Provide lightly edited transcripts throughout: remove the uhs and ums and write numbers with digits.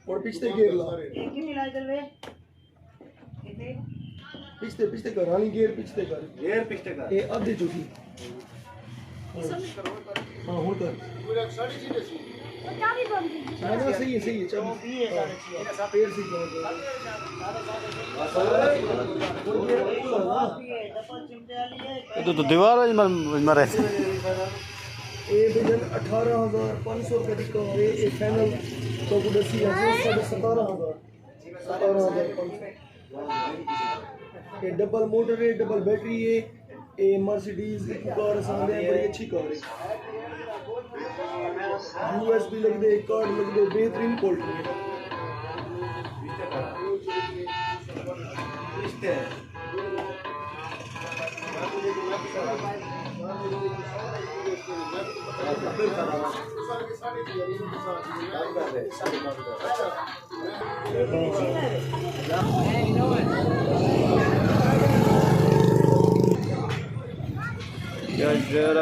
और पिछते गेर ला पिछते कर रानी गेर पिछते कर ये आधे चुकी हाँ हूँ कर ना सही है चल पेड़ से तो दीवार है मरे ये बिजन 18,500 रुपये की कम है ये फाइनल तो कुछ 17,500 ये डबल मोटर है डबल बैटरी है ये मर्सिडीज की कार सामने बड़ी अच्छी कार है यूएसबी लग दे कार्ड लग दे बेहतरीन क्वालिटी है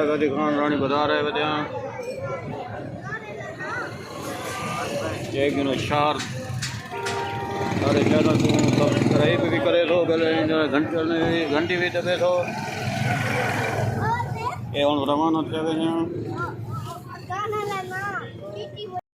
का दिखान रानी बता रहे बता एक दिन चार सारे चैनल को सब्सक्राइब भी करे तो घंटी भी दबे तो ये रवाना थे